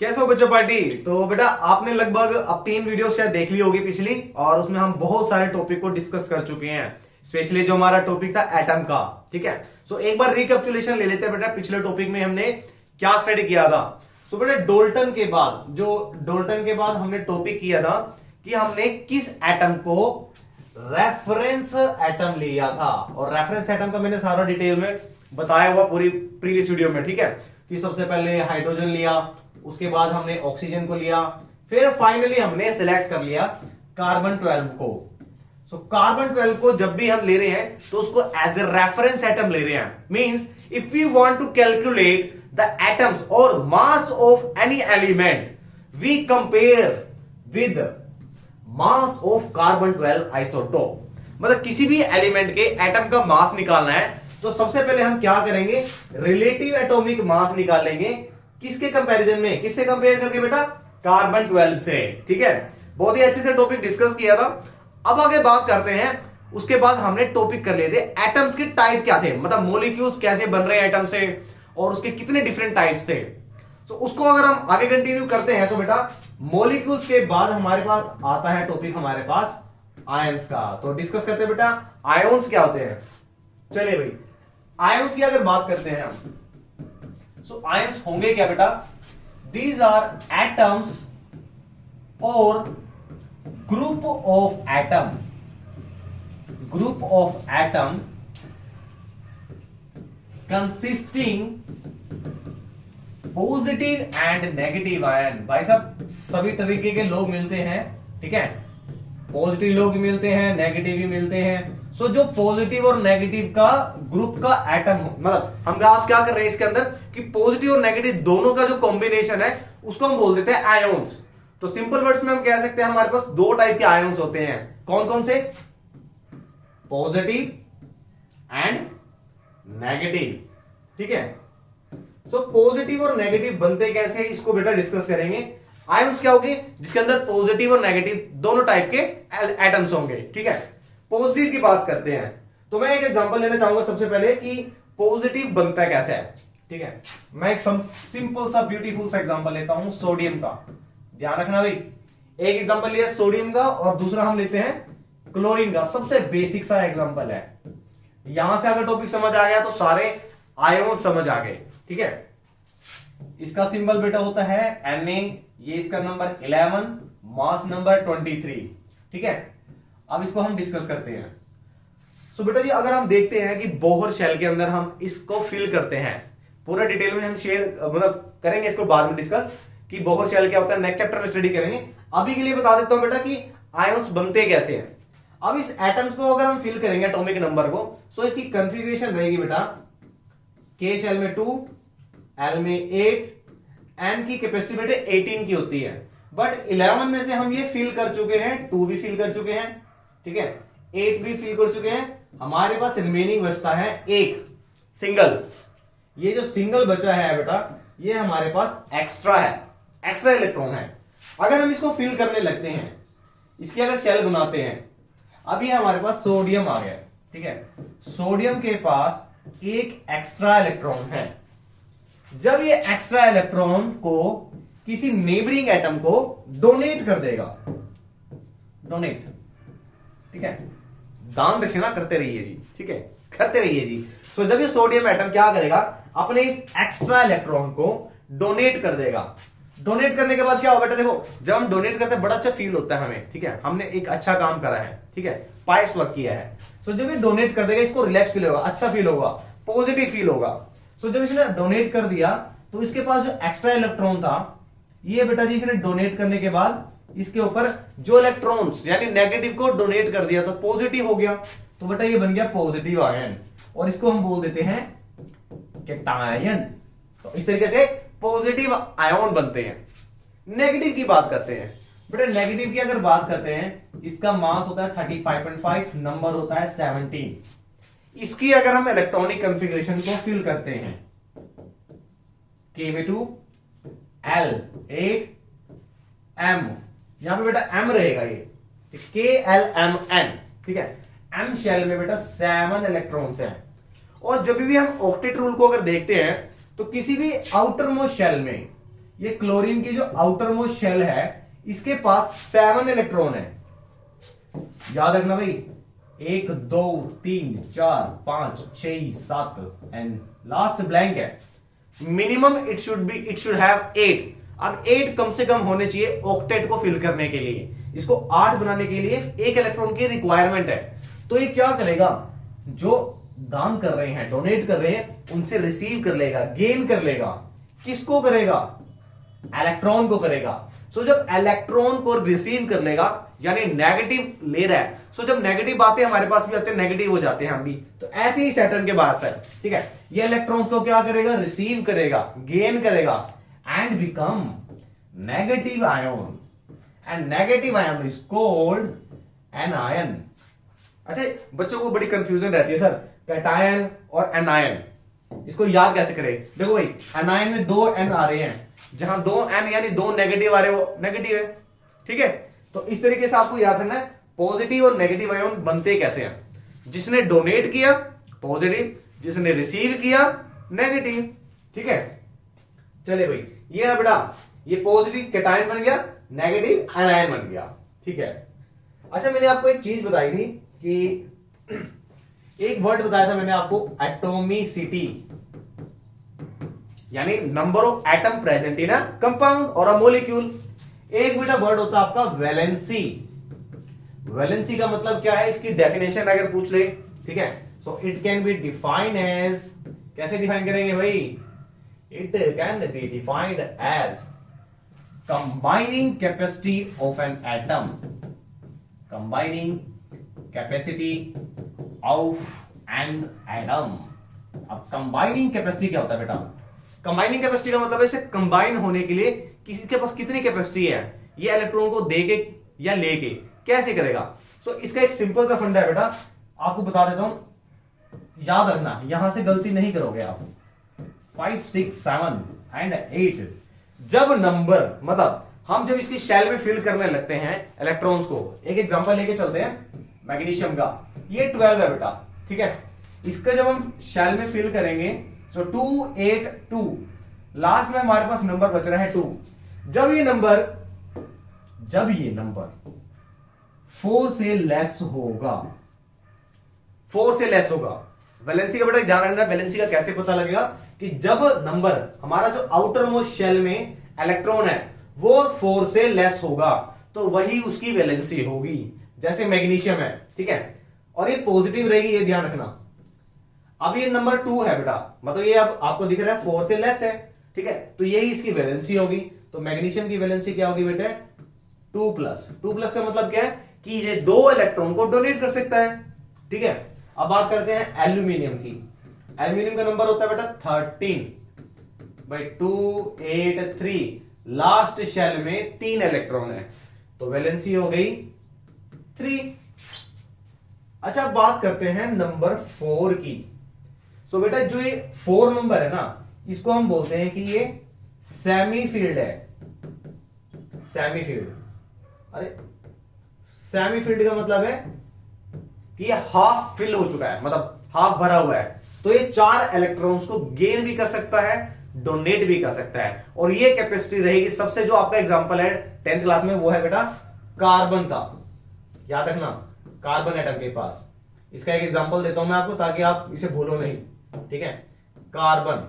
कैसे हो बच्चों पार्टी। तो बेटा आपने लगभग अब 3 वीडियो शायद देख ली होगी पिछली, और उसमें हम बहुत सारे टॉपिक को डिस्कस कर चुके हैं। स्पेशली जो हमारा टॉपिक था एटम का, ठीक है। सो एक बार रिकैप्चुलेशन ले लेते हैं बेटा, पिछले टॉपिक में हमने क्या स्टडी किया था। सो बेटा डोल्टन के बाद हमने टॉपिक किया था कि हमने किस एटम को रेफरेंस एटम लिया था, और रेफरेंस एटम का मैंने सारा डिटेल में बताया हुआ पूरी प्रीवियस वीडियो में, ठीक है। कि सबसे पहले हाइड्रोजन लिया, उसके बाद हमने ऑक्सीजन को लिया, फिर फाइनली हमने सिलेक्ट कर लिया कार्बन 12 को। सो कार्बन 12 को जब भी हम ले रहे हैं तो उसको एज ए रेफरेंस एटम ले रहे हैं। Means if we want to calculate the atoms और mass of any element, we compare with mass of carbon 12 isotope. मतलब किसी भी एलिमेंट के एटम का मास निकालना है तो सबसे पहले हम क्या करेंगे, रिलेटिव एटॉमिक मास निकालेंगे। किसके कंपैरिजन में, किससे कंपेयर करके बेटा, कार्बन 12 से, ठीक है। बहुत ही अच्छे से टॉपिक डिस्कस किया था। अब आगे बात करते हैं, उसके बाद हमने टॉपिक कर लिए थे एटम्स के टाइप क्या थे, मतलब मॉलिक्यूल्स कैसे बन रहे हैं एटम से, और उसके कितने डिफरेंट टाइप्स थे। तो उसको अगर हम आगे कंटिन्यू करते हैं तो बेटा मॉलिक्यूल्स के बाद हमारे पास आता है टॉपिक हमारे पास आयंस का। तो डिस्कस करते हैं बेटा आयंस क्या होते हैं। चलिए भाई आयंस की अगर बात करते हैं हम, सो आयंस होंगे क्या बेटा, दीज आर एटम्स और group of atom consisting positive and negative ion. भाई साहब सभी तरीके के लोग मिलते हैं, ठीक है। पॉजिटिव लोग भी मिलते हैं, नेगेटिव भी मिलते हैं। सो जो पॉजिटिव और नेगेटिव का ग्रुप का एटम हो, मतलब हम आप क्या कर रहे हैं इसके अंदर कि पॉजिटिव और नेगेटिव दोनों का जो कॉम्बिनेशन है उसको हम बोल देते हैं आयोन्स। तो सिंपल वर्ड्स में हम कह सकते हैं हमारे पास 2 टाइप के आयोन्स होते हैं। कौन कौन से, पॉजिटिव एंड नेगेटिव, ठीक है। सो पॉजिटिव और नेगेटिव बनते कैसे, इसको बेटा डिस्कस करेंगे। आयंस क्या होंगे, जिसके अंदर पॉजिटिव और नेगेटिव दोनों टाइप के एटम्स होंगे, ठीक है। पॉजिटिव की बात करते हैं तो मैं एक एग्जांपल लेना चाहूंगा सबसे पहले कि पॉजिटिव बनता कैसे है, ठीक है। मैं एक सिंपल सा ब्यूटीफुल सा एग्जांपल लेता हूं सोडियम का। ध्यान रखना भाई, एक एग्जांपल लिया सोडियम का और दूसरा हम लेते हैं क्लोरीन का। सबसे बेसिक सा एग्जांपल है। यहां से अगर टॉपिक समझ आ गया तो सारे आयन समझ आ गए, ठीक है। इसका सिंबल बेटा होता है Na, ये इसका नंबर 11, मास नंबर 23, ठीक है। अब इसको हम डिस्कस करते हैं। सो बेटा जी अगर हम देखते हैं कि बोहर शेल के अंदर हम इसको फिल करते हैं, पूरा डिटेल में हम शेयर मतलब करेंगे इसको बाद में डिस्कस कि बोहर शेल क्या होता है, नेक्स्ट चैप्टर में स्टडी करेंगे। अभी के लिए बता देता हूं बेटा कि आयंस बनते कैसे हैं। अब इस एटम्स को अगर हम फिल करेंगे एटॉमिक नंबर को, सो इसकी कंफिगरेशन रहेगी बेटा K शेल में 2, L में 8, N की कैपेसिटी बेटे 18 की होती है। बट 11 में से हम ये फिल कर चुके हैं, 2 भी फिल कर चुके हैं, ठीक है, 8 भी फिल कर चुके हैं। हमारे पास रिमेनिंग बचता है एक सिंगल। ये जो सिंगल बचा है बेटा ये हमारे पास एक्स्ट्रा है, एक्स्ट्रा इलेक्ट्रॉन है। अगर हम इसको फिल करने लगते हैं, इसकी अगर शेल बनाते हैं, अभी हमारे पास सोडियम आ गया, ठीक है। सोडियम के पास एक एक्स्ट्रा इलेक्ट्रॉन है। जब ये एक्स्ट्रा इलेक्ट्रॉन को किसी नेबरिंग एटम को डोनेट कर देगा, डोनेट, ठीक है, दान दक्षिणा करते रहिए जी, ठीक है, करते रहिए जी। तो जब ये सोडियम एटम क्या करेगा, अपने इस एक्स्ट्रा इलेक्ट्रॉन को डोनेट कर देगा। डोनेट करने के बाद क्या होगा बेटा, देखो जब हम डोनेट करते हैं बड़ा अच्छा फील होता है हमें, ठीक है, हमने एक अच्छा काम करा है, ठीक है, पायस वर्क किया है। सो जब ये डोनेट कर देगा इसको रिलैक्स फील होगा, अच्छा फील होगा, पॉजिटिव फील होगा। सो जब इसने डोनेट कर दिया तो इसके पास जो एक्स्ट्रा इलेक्ट्रॉन था ये बेटा जी इसने डोनेट करने के बाद इसके ऊपर जो इलेक्ट्रॉन्स यानी नेगेटिव को डोनेट कर दिया तो पॉजिटिव हो गया। तो बेटा ये बन गया पॉजिटिव आयन, और इसको हम बोल देते हैं कैटायन। तो इस तरीके से पॉजिटिव आयन बनते हैं। नेगेटिव की बात करते हैं बेटा, नेगेटिव की अगर बात करते हैं, इसका मास होता है 35.5, नंबर होता है 17। इसकी अगर हम इलेक्ट्रॉनिक कॉन्फ़िगरेशन को फिल करते हैं, K2, L 8, M, यहां पे बेटा M रहेगा ये KLMN, ठीक है। M शेल में बेटा 7 इलेक्ट्रॉन्स हैं। और जब भी हम ऑक्टेट रूल को अगर देखते हैं तो किसी भी आउटर मोस्ट शेल में ये क्लोरीन की जो आउटर मोस्ट शेल है इसके पास 7 इलेक्ट्रॉन है। याद रखना भाई, 1 2 3 4 5 6 7 एंड लास्ट ब्लैंक है। Minimum it should have 8। अब 8 कम से कम होने चाहिए ऑक्टेट को फिल करने के लिए। इसको 8 बनाने के लिए 1 इलेक्ट्रॉन की रिक्वायरमेंट है। तो ये क्या करेगा, जो दान कर रहे हैं, डोनेट कर रहे हैं, उनसे रिसीव कर लेगा, गेन कर लेगा। किसको करेगा, इलेक्ट्रॉन को करेगा। सो जब इलेक्ट्रॉन को रिसीव कर लेगा यानी नेगेटिव ले रहा है, सो जब नेगेटिव बातें हमारे पास भी आते हैं, नेगेटिव हो जाते हैं हम भी, तो ऐसे ही सैटर्न के पास है। ठीक है, ये इलेक्ट्रॉन्स को क्या करेगा, रिसीव करेगा, गेन करेगा and become negative ion. And negative ion is called anion. अच्छा, बच्चों को बड़ी कंफ्यूजन रहती है, सर कैटायन और एनायन, इसको याद कैसे करें। देखो भाई, एनायन में 2 N आ रहे हैं, जहां 2 N यानी 2 नेगेटिव आ रहे, वो नेगेटिव है। ठीक है, तो इस तरीके से आपको याद रखना है पॉजिटिव और नेगेटिव आयन बनते कैसे हैं। जिसने डोनेट किया पॉजिटिव, जिसने रिसीव किया नेगेटिव। ठीक है, चले भाई, ये ना बेटा, ये पॉजिटिव कैटायन बन गया, नेगेटिव एनायन बन गया। ठीक है, अच्छा मैंने आपको एक चीज बताई थी कि एक वर्ड बताया था मैंने आपको, एटोमिसिटी, यानी number of atom present in a compound और अ मॉलिक्यूल। एक बेटा वर्ड होता है आपका वैलेंसी। वैलेंसी का मतलब क्या है, इसकी डेफिनेशन अगर पूछ ले, ठीक है, so it can be defined as, कैसे डिफाइन करेंगे भाई, it can be defined as combining capacity of an atom, combining capacity of an atom. अब कंबाइनिंग कैपेसिटी क्या होता है बेटा, कंबाइनिंग कैपेसिटी का मतलब है इसे कंबाइन होने के लिए किसी के पास कितनी कैपेसिटी है, ये इलेक्ट्रॉन को देके या लेके कैसे करेगा। सो इसका एक सिंपल सा फंडा है बेटा, आपको बता देता हूं, याद रखना, यहां से गलती नहीं करोगे आप। 5 6 7 एंड 8, जब नंबर, मतलब हम जब इसकी शेल में फिल करने लगते हैं इलेक्ट्रॉन्स को, एक एग्जांपल लेके चलते हैं मैग्नीशियम का, ये 12 है बेटा। ठीक है, इसका जब हम शेल में फिल करेंगे, सो 2 8 2, लास्ट में हमारे पास नंबर बच रहा है 2। जब ये नंबर 4 से लेस होगा, 4 से लेस होगा, वैलेंसी का बेटा ध्यान रखना, वैलेंसी का कैसे पता लगेगा, कि जब नंबर, हमारा जो आउटर मोस्ट शेल में इलेक्ट्रॉन है वो 4 से लेस होगा, तो वही उसकी वैलेंसी होगी। जैसे मैग्नीशियम है, ठीक है, और ये पॉजिटिव रहेगी, ये ध्यान रखना। अब ये नंबर 2 है बेटा, मतलब ये अब आपको दिख रहा है 4 से लेस है, ठीक है, तो यही इसकी वैलेंसी होगी। तो मैग्नीशियम की वैलेंसी क्या होगी बेटे, 2+। 2+ का मतलब क्या है कि ये 2 इलेक्ट्रॉन को डोनेट कर सकता है। ठीक है, अब बात करते हैं एल्यूमिनियम की। एल्यूमिनियम का नंबर होता है बेटा 13/2 8 3, लास्ट शेल में 3 इलेक्ट्रॉन है, तो वैलेंसी हो गई 3। अच्छा, बात करते हैं नंबर 4 की। सो बेटा जो ये 4 नंबर है ना, इसको हम बोलते हैं कि ये सेमी फील्ड है। सेमी फील्ड, अरे सेमी फील्ड का मतलब है कि ये हाफ फिल हो चुका है, मतलब हाफ भरा हुआ है, तो ये 4 इलेक्ट्रॉन्स को गेन भी कर सकता है, डोनेट भी कर सकता है। और ये कैपेसिटी रहेगी सबसे, जो आपका एग्जांपल है 10th क्लास में, वो है बेटा कार्बन का। याद रखना, कार्बन एटम के पास, इसका एक एग्जांपल देता हूं मैं आपको ताकि आप इसे भूलो नहीं। ठीक है, कार्बन,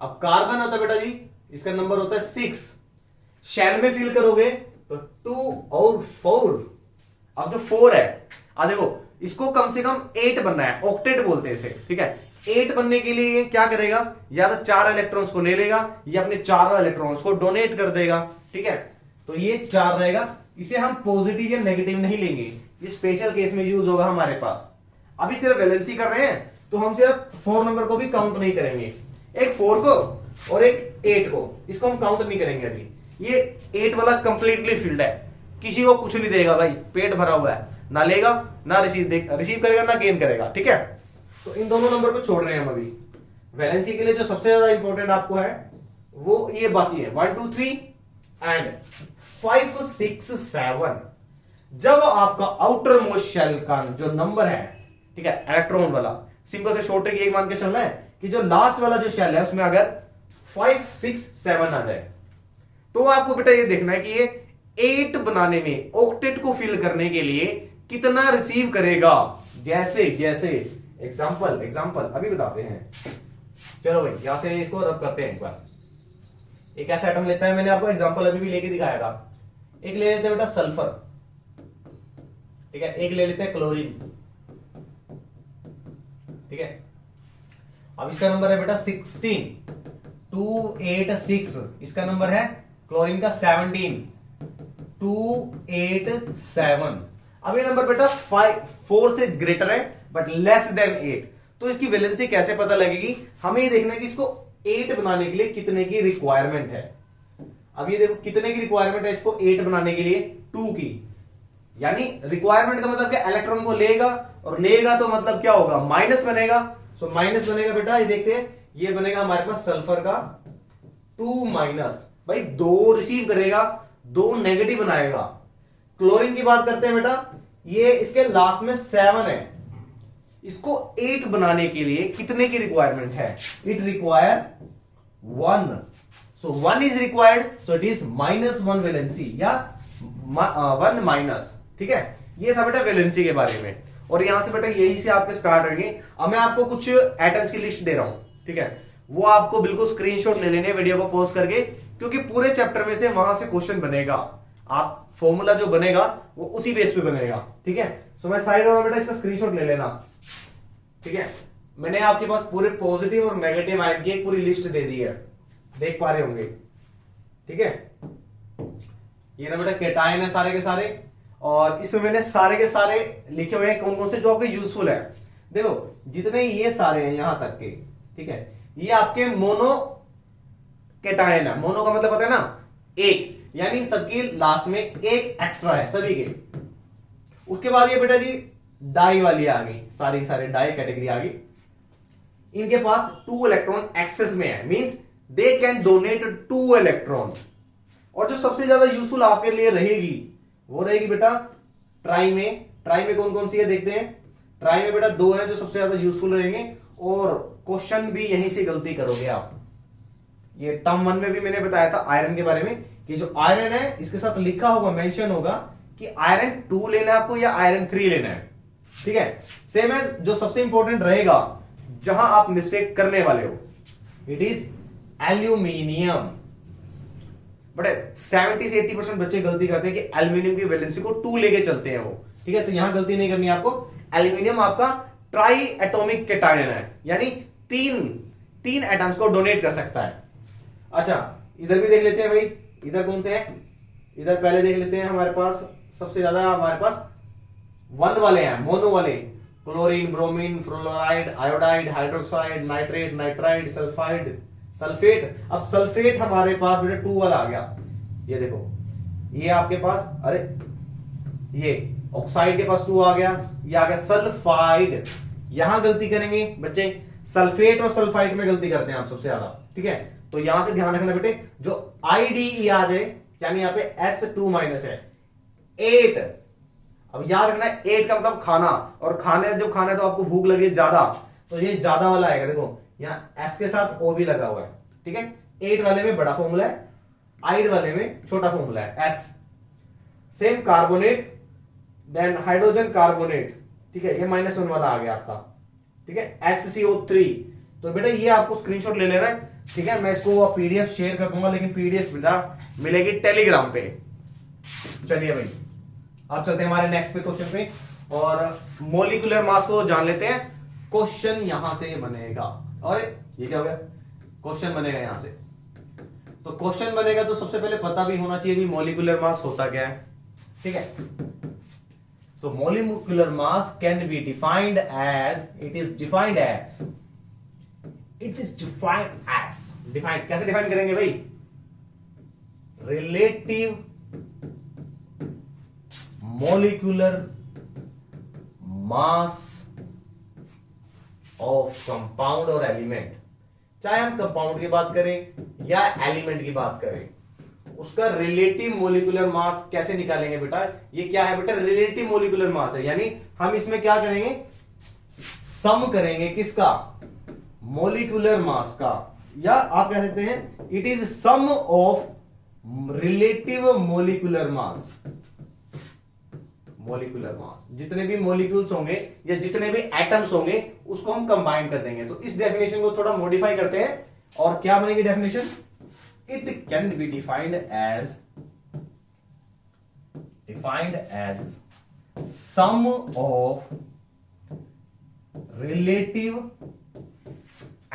अब कार्बन होता है बेटा जी, इसका नंबर होता है 6। शेल में फिल करोगे तो 2 और 4। अब जो 4 है, देखो इसको कम से कम 8 बनना है, ऑक्टेट बोलते हैं इसे। ठीक है, 8 बनने के लिए क्या करेगा, या तो 4 इलेक्ट्रॉन्स को ले लेगा या अपने 4 इलेक्ट्रॉन्स को डोनेट कर देगा। ठीक है, तो ये 4 रहेगा, इसे हम पॉजिटिव या नेगेटिव नहीं लेंगे, ये स्पेशल केस में यूज होगा हमारे पास। अभी सिर्फ वैलेंसी कर रहे हैं तो हम सिर्फ 4 नंबर को भी काउंट नहीं करेंगे, एक 4 को और एक 8 को, इसको हम काउंट नहीं करेंगे अभी। ये 8 वाला कंप्लीटली फिल्ड है, किसी को कुछ नहीं देगा भाई, पेट भरा हुआ है, ना लेगा ना रिसीव करेगा ना गेन करेगा। ठीक है, तो इन दोनों नंबर को छोड़ रहे हैं हम अभी। वैलेंसी के लिए जो सबसे ज्यादा इंपॉर्टेंट आपको है वो ये बाकी है 1 2 3 एंड 5 6 7। जब आपका आउटर मोस्ट शेल का जो नंबर है, ठीक है, इलेक्ट्रॉन वाला, सिंपल से शॉर्ट ट्रिक यही मान के चलना है कि जो लास्ट वाला जो शेल है उसमें अगर 5 6 7 आ जाए। तो आपको बेटा ये देखना है कि ये 8 बनाने में, ऑक्टेट को फिल करने के लिए कितना रिसीव करेगा। जैसे जैसे एग्जांपल अभी बताते हैं। चलो भाई यहां से इसको रब करते हैं एक बार। एक ऐसा एटम लेता है, मैंने आपको एग्जांपल अभी भी लेके दिखाया था। एक ले लेते हैं बेटा सल्फर, ठीक है, एक ले लेते हैं क्लोरीन, ठीक है। अब इसका नंबर है बेटा 16 286, इसका नंबर है क्लोरीन का 17 287। अब ये नंबर बेटा 4 से ग्रेटर है बट लेस देन 8। तो इसकी वैलेंसी कैसे पता लगेगी, हमें ये देखना है कि इसको 8 बनाने के लिए कितने की रिक्वायरमेंट है। अब ये देखो कितने की रिक्वायरमेंट है इसको 8 बनाने के लिए, 2 की। यानी रिक्वायरमेंट का मतलब क्या, इलेक्ट्रॉन को लेगा, और लेगा तो मतलब क्या होगा, माइनस बनेगा। सो माइनस बनेगा बेटा, ये देखते हैं, ये बनेगा हमारे पास सल्फर का 2 माइनस। भाई 2 रिसीव करेगा, 2 नेगेटिव बनाएगा। क्लोरीन की बात करते हैं बेटा, ये इसके लास्ट में 7 है, इसको 8 बनाने के लिए कितने की रिक्वायरमेंट है, it require 1। So 1 is required, so it is -1 valency, या 1 माइनस, ठीक है। ये था बेटा वैलेंसी के बारे में। और यहां से बेटा यही से आपके स्टार्ट होंगे। अब मैं आपको कुछ एटम्स की लिस्ट दे रहा हूं, ठीक है, वो आपको बिल्कुल स्क्रीनशॉट ले लेने वीडियो को पॉज करके, क्योंकि पूरे चैप्टर में से वहां से क्वेश्चन बनेगा। आप फॉर्मूला जो बनेगा वो उसी बेस पे बनेगा, ठीक है। सो मैं साइड और बेटा इसका स्क्रीनशॉट ले लेना, ठीक है। मैंने आपके पास पूरे पॉजिटिव और नेगेटिव आयन की एक पूरी लिस्ट दे दी है, देख पा रहे होंगे, ठीक है। ये ना बेटा केटायन है सारे के सारे, और इसमें मैंने सारे के सारे लिखे हुए हैं कौन कौन से जो आपके यूजफुल है। देखो जितने ये सारे हैं यहां तक के, ठीक है, ये आपके मोनो केटायन है। मोनो का मतलब पता है ना, एक, यानी सबकी लास्ट में एक एक्स्ट्रा है सभी के। उसके बाद ये बेटा जी डाई वाली आ गई, सारी सारे डाई कैटेगरी आ गई। इनके पास 2 इलेक्ट्रॉन एक्सेस में है, means they can donate 2 electron. और जो सबसे ज्यादा यूजफुल आपके लिए रहेगी वो रहेगी बेटा ट्राई में। ट्राई में कौन कौन सी है देखते हैं। ट्राई में बेटा 2 है जो सबसे ज्यादा यूजफुल रहेंगे, और क्वेश्चन भी यहीं से गलती करोगे आप। ये टर्म 1 में भी मैंने बताया था आयरन के बारे में, कि जो आयरन है इसके साथ लिखा होगा, मेंशन होगा कि आयरन 2 लेना है आपको या आयरन 3 लेना है, ठीक है। सेम एज जो सबसे इंपॉर्टेंट रहेगा, जहां आप मिस्टेक करने वाले हो, इट इज एल्यूमिनियम। बट 70 से 80% बच्चे गलती करते हैं कि एल्यूमिनियम की वैलेंसी को 2 लेके चलते हैं वो, ठीक है। तो यहां गलती नहीं करनी है आपको। एल्यूमिनियम आपका ट्राई एटॉमिक केटायन है, यानी तीन एटम्स को डोनेट कर सकता है। अच्छा इधर भी देख लेते हैं भाई, इधर कौन से हैं। इधर पहले देख लेते हैं, हमारे पास सबसे ज्यादा हमारे पास 1 वाले हैं, मोनो वाले, chlorine, bromine, fluoride, iodide, hydroxide, nitrate, nitride, sulphide, sulphate. अब सल्फेट हमारे पास बेटा 2 वाला आ गया। ये देखो ये आपके पास, अरे ये ऑक्साइड के पास 2 आ गया, ये आ गया सल्फाइड। यहां गलती करेंगे बच्चे, सल्फेट और सल्फाइड में गलती करते हैं आप सबसे ज्यादा, ठीक है। तो यहां से ध्यान रखना बेटे, जो आईडीई आ जाए, यानी यहां पे S2 माइनस है 8। अब याद रखना 8 का मतलब खाना, और खाने जब खाना है तो आपको भूख लगे ज्यादा, तो ये ज्यादा वाला आएगा। देखो यहां S के साथ O भी लगा हुआ है, ठीक है। 8 वाले में बड़ा फॉर्मूला है, आइड वाले में छोटा फॉर्मूला है S। Same carbonate, then hydrogen carbonate, ठीक है, ये -1 वाला आ गया आपका, ठीक है, HCO3। तो बेटा ये आपको स्क्रीनशॉट ले लेना है, ठीक है। मैं इसको पीडीएफ शेयर कर दूंगा, लेकिन पीडीएफ मिलेगी टेलीग्राम पे। चलिए भाई अब चलते हैं हमारे नेक्स्ट पे क्वेश्चन पे, और मोलिकुलर मास को जान लेते हैं। क्वेश्चन यहां से बनेगा, और ये क्या हो गया, क्वेश्चन बनेगा यहां से। तो क्वेश्चन बनेगा तो सबसे पहले पता भी होना चाहिए कि मोलिकुलर मास होता क्या है, ठीक है। So molecular mass can be defined as, it is defined as, defined कैसे डिफाइन करेंगे भाई, relative molecular mass of compound और एलिमेंट। चाहे हम कंपाउंड की बात करें या एलिमेंट की बात करें, उसका रिलेटिव मोलिकुलर मास कैसे निकालेंगे बेटा। ये क्या है बेटा, रिलेटिव मोलिकुलर मास है, यानी हम इसमें क्या करेंगे, सम करेंगे किसका, मोलिकुलर मास का, या आप कह सकते हैं it is sum of relative molecular mass. Molecular mass, जितने भी मोलिक्यूल्स होंगे या जितने भी एटम्स होंगे उसको हम कंबाइन कर देंगे। तो इस डेफिनेशन को थोड़ा मॉडिफाई करते हैं और क्या बनेगी definition, it can be defined as sum of relative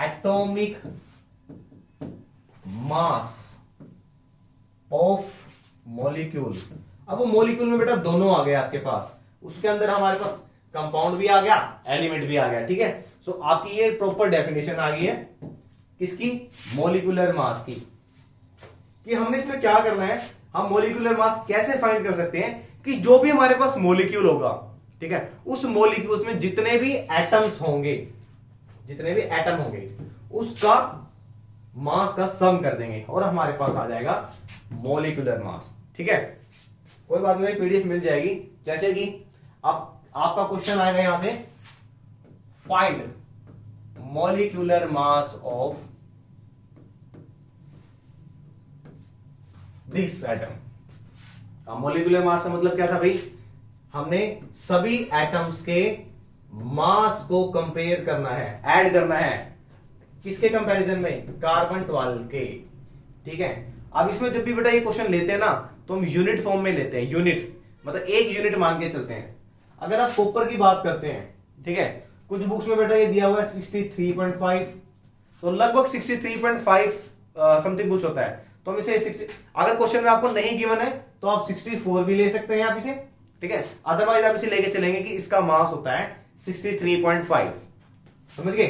atomic mass of molecule. अब वो मॉलिक्यूल में बेटा दोनों आ गए आपके पास, उसके अंदर हमारे पास कंपाउंड भी आ गया, एलिमेंट भी आ गया, ठीक है। सो आपकी ये प्रॉपर डेफिनेशन आ गई है किसकी, मॉलिक्यूलर मास की। कि हमने इसमें क्या करना है, हम मॉलिक्यूलर मास कैसे फाइंड कर सकते हैं कि जो भी हमारे पास मॉलिक्यूल होगा, ठीक है, उस मॉलिक्यूल्स में जितने भी एटम्स होंगे, जितने भी एटम होंगे उसका मास का सम कर देंगे और हमारे पास आ जाएगा मॉलिक्यूलर मास, ठीक है। कोई बात नहीं, पीडीएफ मिल जाएगी। जैसे कि आपका क्वेश्चन आएगा यहां से, find molecular mass of this atom. Molecular mass का मतलब क्या था भाई, हमने सभी एटम्स के मास को कंपेयर करना है, ऐड करना है, किसके कंपैरिजन में, कार्बन 12 के, ठीक है। अब इसमें जब भी बेटा ये क्वेश्चन लेते हैं ना तो हम यूनिट फॉर्म में लेते हैं, यूनिट मतलब एक यूनिट मान के चलते हैं। अगर आप कॉपर की बात करते हैं, ठीक है, कुछ बुक्स में बेटा ये दिया हुआ है 63.5, तो लगभग 63.5 समथिंग कुछ होता है। तो हम इसे 60, अगर क्वेश्चन में आपको नहीं गिवन है तो आप 64 भी ले सकते हैं आप इसे, ठीक है। अदरवाइज आप इसे लेके चलेंगे कि इसका मास होता है 63.5, समझ गए।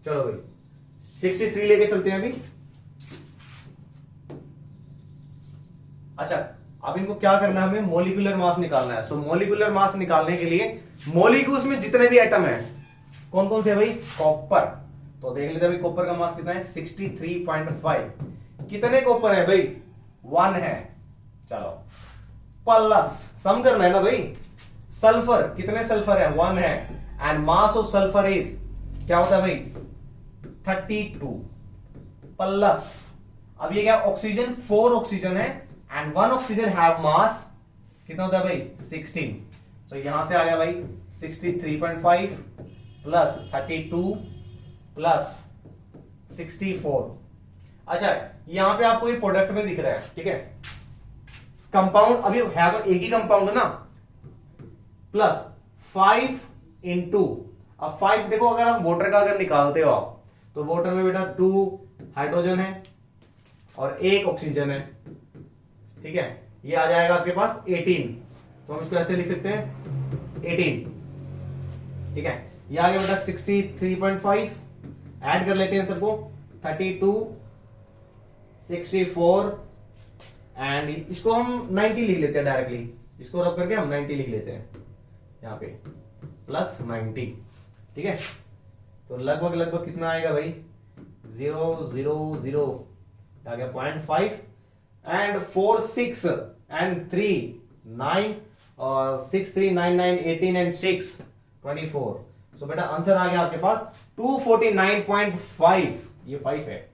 चलो भाई 63 लेके चलते हैं अभी। अच्छा, अब इनको क्या करना है, हमें मॉलिक्यूलर मास निकालना है। सो मॉलिक्यूलर मास निकालने के लिए मॉलिक्यूल्स में जितने भी एटम है, कौन कौन से है भाई, कॉपर। तो देख लेते हैं भाई कॉपर का मास कितना है, 63.5। कितने कॉपर है भाई, 1 है। चलो प्लस सम करना है ना भाई, सल्फर, कितने सल्फर है, 1 है, and mass of sulphur is क्या होता है भाई, 32 प्लस, अब ये क्या, ऑक्सीजन 4 ऑक्सीजन है एंड 1 ऑक्सीजन हैव मास कितना होता है भाई, 16। तो यहां से आ गया भाई 63.5 प्लस 32 प्लस 64। अच्छा, यहां पे आपको ये प्रोडक्ट में दिख रहा है, ठीक है, कंपाउंड अभी है तो एक ही कंपाउंड है ना, प्लस 5 इंटू, अब 5 देखो, अगर आप वाटर का अगर निकालते हो आप, तो वाटर में बेटा 2 हाइड्रोजन है और 1 ऑक्सीजन है, ठीक है। ये आ जाएगा आपके पास 18, तो हम इसको ऐसे लिख सकते हैं 18, ठीक है। ये आ गया बेटा 63.5, ऐड कर लेते हैं सबको, 32 64 एंड इसको हम 90 लिख लेते हैं डायरेक्टली, इसको रब करके हम 90 लिख लेते हैं यहां पे, प्लस 90, ठीक है। तो लगभग लगभग कितना आएगा भाई, 000 आ गया 0.5 एंड 4 6 एंड 3 9 और 6 3 9 9 18 एंड 6 24। सो बेटा आंसर आ गया आपके पास 249.5, ये 5 है,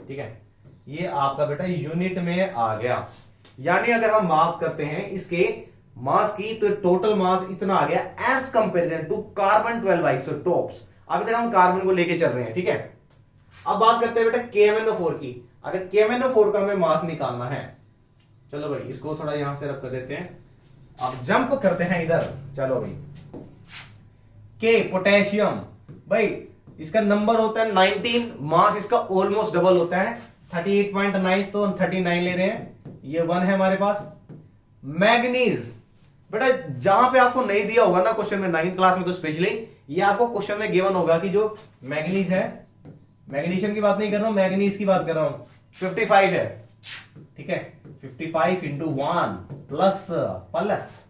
ठीक है। ये आपका बेटा यूनिट में आ गया। यानी अगर हम माप करते हैं इसके मास की, तो टोटल मास इतना आ गया as comparison to carbon 12 isotopes. अभी तक हम कार्बन को लेके चल रहे हैं, ठीक है। अब बात करते हैं बेटा KMnO4 की। अगर KMnO4 का हमें मास निकालना है, चलो भाई इसको थोड़ा यहां से रख कर देते हैं, अब जंप करते हैं इधर। चलो भाई के पोटेशियम, भाई इसका नंबर होता है 19, मास इसका ऑलमोस्ट डबल होता है 38.9, तो हम 39 ले रहे हैं, ये 1 है हमारे पास। मैग्नीज, बेटा जहां पे आपको नहीं दिया होगा ना क्वेश्चन में 9th क्लास में, तो स्पेशली ये आपको क्वेश्चन में गिवन होगा कि जो मैग्नीज है, मैग्नीशियम की बात नहीं कर रहा हूं, मैग्नीज की बात कर रहा हूं, 55 है, ठीक है। 55 इंटू 1 प्लस प्लस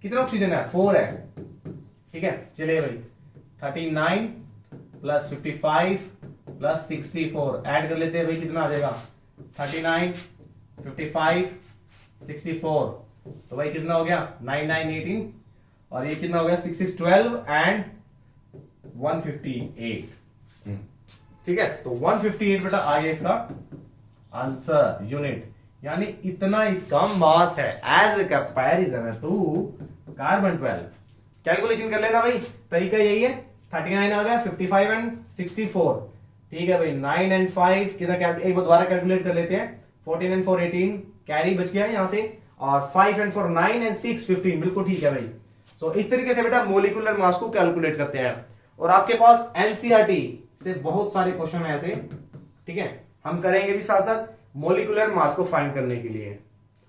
कितना ऑक्सीजन है, 4 है, ठीक है। चलिए भाई 39 प्लस 55 प्लस 64 ऐड कर लेते हैं भाई, कितना आ जाएगा 39 55 64, तो भाई कितना हो गया 9 9 18, और ये कितना हो गया 6 6 12 एंड 158। ठीक है, तो 158 बेटा आ गया इसका आंसर यूनिट, यानी इतना इसका मास है as a comparison to carbon 12। Calculation कर लेना भाई, तरीका यही है। 39 आ गया, 55 एंड 64, ठीक है भाई। 9 एंड 5 कितना, एक बार दोबारा कैलकुलेट कर लेते हैं। 14 एंड 4 18, कैरी बच गया यहां से, और 5 एंड 4 9 एंड 6 15, बिल्कुल ठीक है भाई। सो इस तरीके से बेटा मोलिकुलर मास को कैलकुलेट करते हैं। और आपके पास एनसीईआरटी से बहुत सारे क्वेश्चन है ऐसे, ठीक है, हम करेंगे भी साथ साथ मोलिकुलर मास को फाइंड करने के लिए।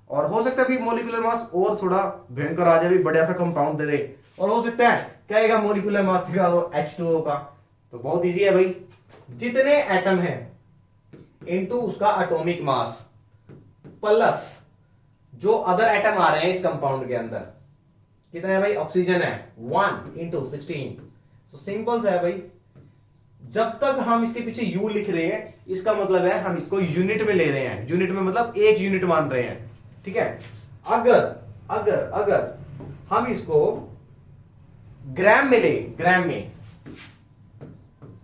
और हो सकता है भी मोलिकुलर मास और थोड़ा भयंकर आ जाए, भी बढ़िया सा कंपाउंड दे दे, और हो सकता है कहेगा मोलिकुलर मास का वो H2O का। तो बहुत इजी है भाई, जितने एटम है इनटू उसका एटॉमिक मास प्लस जो अदर एटम आ रहे हैं इस कंपाउंड के अंदर, कितना है भाई, ऑक्सीजन है 1 इंटू 16। तो सिंपल सा है भाई, जब तक हम इसके पीछे यू लिख रहे हैं इसका मतलब है हम इसको यूनिट में ले रहे हैं। यूनिट में मतलब एक यूनिट मान रहे हैं, ठीक है। अगर अगर अगर हम इसको ग्राम में ले, ग्राम में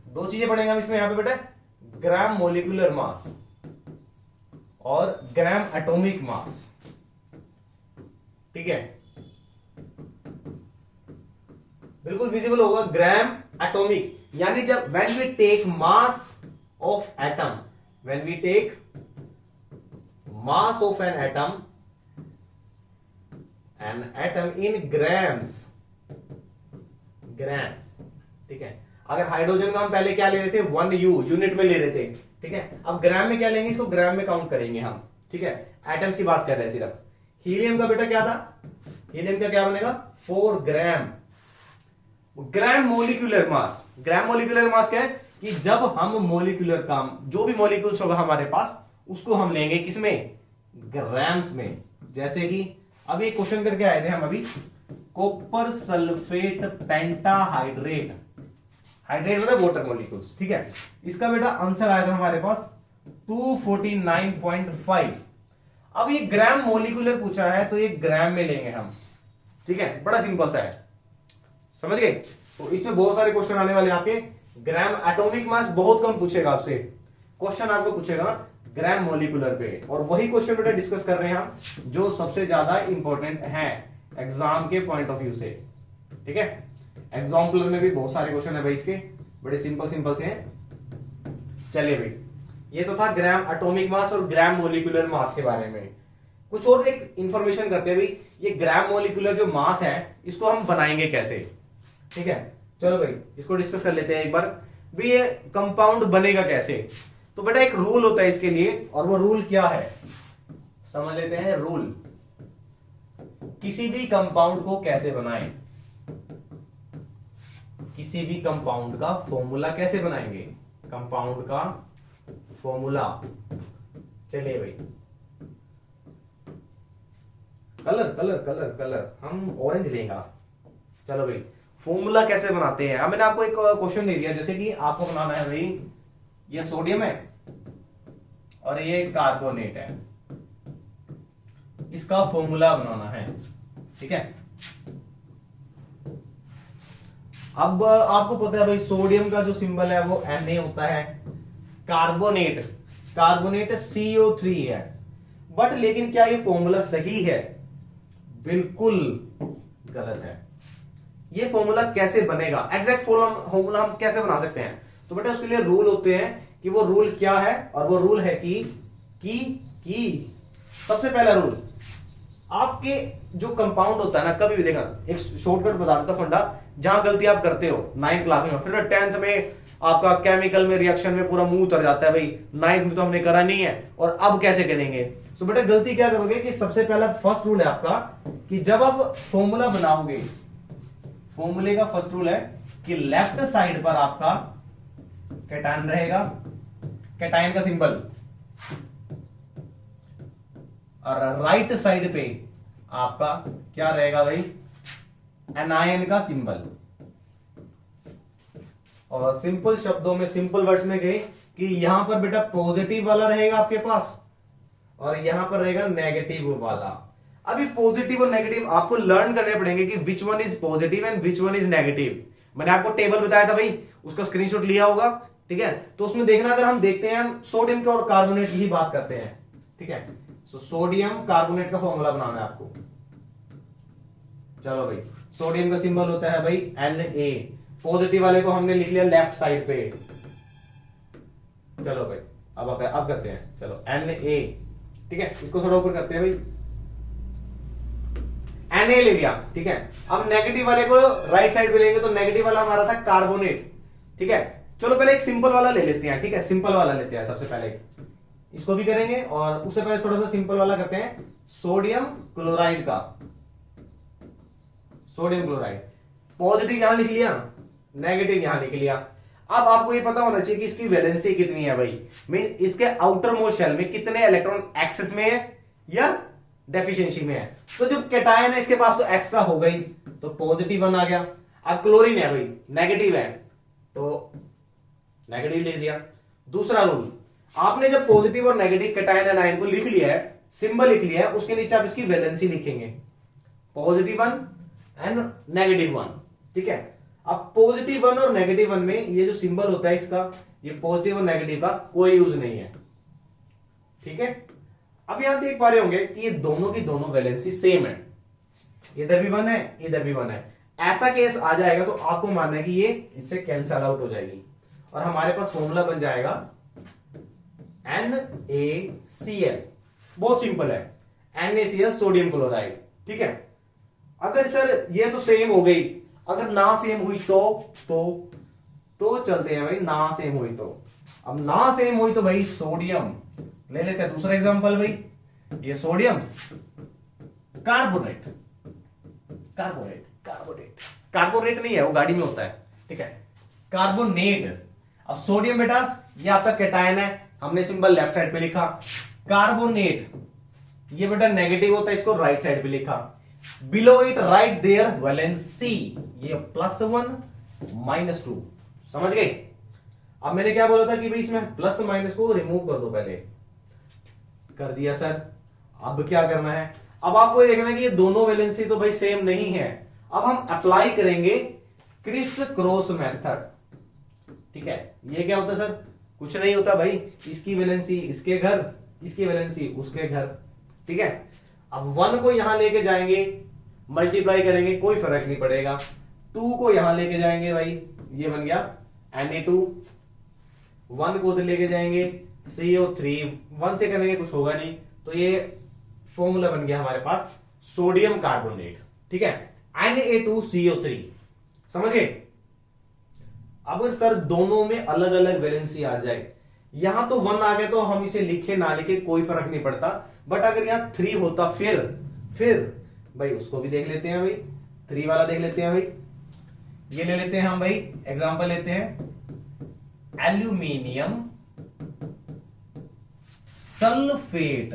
दो चीजें पढ़ेंगे हम इसमें यहां पे बेटा, ग्राम मोलिकुलर मास और ग्राम एटॉमिक मास, ठीक है, बिल्कुल विजिबल होगा। ग्राम एटॉमिक यानी जब when we take mass of atom, when we take mass of an atom in grams, grams, ठीक है। अगर हाइड्रोजन का हम पहले क्या ले रहे थे, 1 यू यूनिट में ले रहे थे, ठीक है। अब ग्राम में क्या लेंगे, इसको ग्राम में काउंट करेंगे हम, ठीक है। एटम्स की बात कर रहे हैं सिर्फ। हीलियम का बेटा क्या था, हीलियम का क्या बनेगा 4 ग्राम। Gram molecular mass, gram molecular mass क्या है कि जब हम मोलिकुलर काम, जो भी मोलिकुल्स होगा हमारे पास उसको हम लेंगे किसमें, ग्राम्स में। जैसे कि अभी एक क्वेश्चन करके आए थे हम अभी, कॉपर सल्फेट पेंटाहाइड्रेट, हाइड्रेट मतलब वाटर मॉलिक्यूल्स, ठीक है। इसका बेटा आंसर आया था हमारे पास 249.5। अब ये ग्राम मोलिकुलर पूछा है तो ये ग्राम में लेंगे हम, ठीक है, बड़ा सिंपल सा है, समझ गए। तो इसमें बहुत सारे क्वेश्चन आने वाले आपके। ग्राम एटॉमिक मास बहुत कम पूछेगा आपसे, क्वेश्चन आपको पूछेगा ग्राम मोलिकुलर पे, और वही क्वेश्चन बेटा डिस्कस कर रहे हैं हम जो सबसे ज्यादा इंपॉर्टेंट है एग्जाम के पॉइंट ऑफ व्यू से, ठीक है। एग्जाम्पलर में भी बहुत सारे क्वेश्चन है भाई इसके, बड़े सिंपल सिंपल से हैं। चलिए भाई, ये तो था ग्राम एटॉमिक मास और ग्राम मोलिकुलर मास के बारे में। कुछ और एक इंफॉर्मेशन करते हैं भाई, ये ग्राम मोलिकुलर जो मास है इसको हम बनाएंगे कैसे, ठीक है। चलो भाई इसको डिस्कस कर लेते हैं एक बार भी, ये कंपाउंड बनेगा कैसे। तो बेटा एक रूल होता है इसके लिए, और वो रूल क्या है समझ लेते हैं। रूल, किसी भी कंपाउंड को कैसे बनाएं, किसी भी कंपाउंड का फॉर्मूला कैसे बनाएंगे, कंपाउंड का फॉर्मूला। चलिए भाई, कलर कलर कलर कलर हम ऑरेंज लेंगे। चलो भाई, फॉर्मूला कैसे बनाते हैं। अब मैंने आपको एक क्वेश्चन दे दिया, जैसे कि आपको बनाना है भाई, ये सोडियम है और ये कार्बोनेट है, इसका फॉर्मूला बनाना है, ठीक है। अब आपको पता है भाई सोडियम का जो सिंबल है वो Na होता है, कार्बोनेट, कार्बोनेट CO3 है। बट लेकिन क्या ये फॉर्मूला सही है, बिल्कुल गलत है। ये फॉर्मूला कैसे बनेगा, एग्जैक्ट फॉर्मूला हम कैसे बना सकते हैं। तो बेटा उसके लिए रूल होते हैं, कि वो रूल क्या है, और वो रूल है कि सबसे पहला रूल, आपके जो कंपाउंड होता है ना, कभी भी देखा, एक शॉर्टकट बता देता फंडा, जहां गलती आप करते हो 9th क्लास में, फिर 10th में आपका केमिकल में रिएक्शन में पूरा मुंह उतर जाता है भाई, 9th में तो हमने करा नहीं है और अब कैसे करेंगे। तो बेटा गलती क्या करोगे कि सबसे पहला फर्स्ट रूल है आपका, कि जब आप फॉर्मूला बनाओगे, फॉर्मूले का फर्स्ट रूल है कि लेफ्ट साइड पर आपका कैटायन रहेगा, कैटायन का सिंबल, और राइट साइड पे आपका क्या रहेगा भाई, एनायन का सिंबल। और सिंपल शब्दों में, सिंपल वर्ड्स में कहे कि यहां पर बेटा पॉजिटिव वाला रहेगा आपके पास, और यहां पर रहेगा नेगेटिव वाला। अभी पॉजिटिव और नेगेटिव आपको लर्न करने पड़ेंगे कि which one is positive and which one is negative. मैंने आपको टेबल बताया था भाई, उसका स्क्रीनशॉट लिया होगा, ठीक है। तो उसमें देखना, अगर हम देखते हैं, हम सोडियम के और कार्बोनेट की ही बात करते हैं, ठीक है। सो सोडियम कार्बोनेट का फॉर्मूला बनाना है आपको। चलो भाई, सोडियम का सिंबल होता है भाई Na, पॉजिटिव वाले को हमने लिख लिया लेफ्ट साइड पे। चलो भाई, अब करते हैं, चलो Na, ठीक है, इसको थोड़ा ऊपर करते हैं भाई, Na ले लिया, ठीक है। अब नेगेटिव वाले को राइट साइड पे लेंगे, तो नेगेटिव वाला हमारा था कार्बोनेट, ठीक है। चलो पहले एक सिंपल वाला ले लेते हैं, ठीक है, सिंपल वाला लेते हैं सबसे पहले, इसको भी करेंगे, और उससे पहले थोड़ा सा सिंपल वाला करते हैं, सोडियम क्लोराइड का, सोडियम क्लोराइड, पॉजिटिव यहां लिख लिया, नेगेटिव यहां लिख लिया। अब आपको ये पता होना चाहिए कि इसकी वैलेंसी कितनी है भाई, मीन इसके आउटर मोस्ट शेल में कितने इलेक्ट्रॉन एक्सेस में है या डेफिशिएंसी में है। तो जो कैटायन है इसके पास तो एक्स्ट्रा हो गई, तो पॉजिटिव 1 आ गया। अब क्लोरीन है भाई, नेगेटिव है, तो नेगेटिव लिख दिया। दूसरा रूल, आपने जब पॉजिटिव और नेगेटिव कैटायन एनायन को लिख लिया है, सिंबल लिख लिया है, उसके नीचे आप इसकी वैलेंसी लिखेंगे, पॉजिटिव 1 एंड नेगेटिव 1, ठीक है। अब पॉजिटिव 1 और नेगेटिव 1 में ये जो सिंबल होता है इसका, ये पॉजिटिव और नेगेटिव का कोई यूज नहीं है, ठीक है। अब यहां देख पा रहे होंगे कि ये दोनों की दोनों वैलेंसी सेम है, इधर भी 1 है, इधर भी 1 है। ऐसा केस आ जाएगा तो आपको मानना है कि ये इससे कैंसल आउट हो जाएगी, और हमारे पास फॉर्मूला बन जाएगा NaCl, बहुत सिंपल है, NaCl सोडियम क्लोराइड, ठीक है। अगर सर ये तो सेम हो गई, अगर ना सेम हुई तो चलते हैं भाई, ना सेम हुई तो, अब ना सेम हुई तो भाई सोडियम ले लेते हैं। दूसरा एग्जांपल भाई, ये sodium carbonate, carbonate carbonate carbonate नहीं है, वो गाड़ी में होता है, ठीक है, कार्बोनेट। अब सोडियम बेटा ये आपका कैटायन है, हमने सिंबल लेफ्ट साइड पे लिखा, कार्बोनेट ये बेटा नेगेटिव होता है, इसको राइट साइड पे लिखा। Below it write their valency, ये +1 -2, समझ गए। अब मैंने क्या बोला था कि भाई इसमें प्लस माइनस को रिमूव कर दो, पहले कर दिया सर। अब क्या करना है, अब आपको ये देखना है कि ये दोनों वैलेंसी तो भाई सेम नहीं है। अब हम अप्लाई करेंगे क्रिस क्रॉस मेथड, ठीक है। ये क्या होता है सर, कुछ नहीं होता भाई, इसकी वैलेंसी इसके घर, इसकी वैलेंसी उसके घर, ठीक है। अब 1 को यहां लेके जाएंगे, मल्टीप्लाई करेंगे, कोई फर्क नहीं पड़ेगा। 2 को यहां लेके जाएंगे भाई, ये बन गया Na2, 1 को उधर लेके जाएंगे CO3, 1 से करेंगे कुछ होगा नहीं, तो ये फॉर्मूला बन गया हमारे पास सोडियम कार्बोनेट, ठीक है, Na2CO3, समझ गए। अब सर दोनों में अलग अलग वैलेंसी आ जाए, यहां तो 1 आ गया तो हम इसे लिखे ना लिखे कोई फर्क नहीं पड़ता, बट अगर यहां 3 होता फिर भाई उसको भी देख लेते हैं भाई, 3 वाला देख लेते हैं भाई। ये ले लेते हैं हम भाई, एग्जांपल लेते हैं एल्यूमिनियम सल्फेट।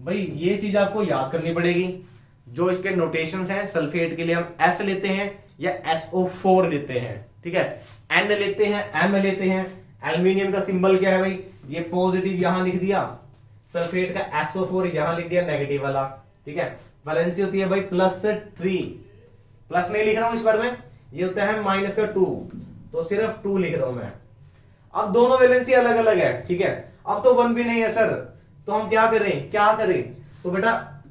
भाई ये चीज आपको याद करनी पड़ेगी, जो इसके नोटेशंस हैं, सल्फेट के लिए हम S लेते हैं या SO4 लेते हैं, ठीक है, N लेते हैं, M लेते हैं। एल्यूमिनियम का सिंबल क्या है भाई, ये पॉजिटिव यहां लिख दिया, सल्फेट का SO4 यहां लिख दिया नेगेटिव वाला, ठीक है। वैलेंसी होती है भाई +3, प्लस नहीं लिख रहा हूं इस बार में, ये होता है -2, तो सिर्फ 2 लिख रहा हूं मैं। अब दोनों वैलेंसी अलग अलग है, ठीक है। अब तो 1 भी नहीं है सर, तो हम क्या करें, तो बेटा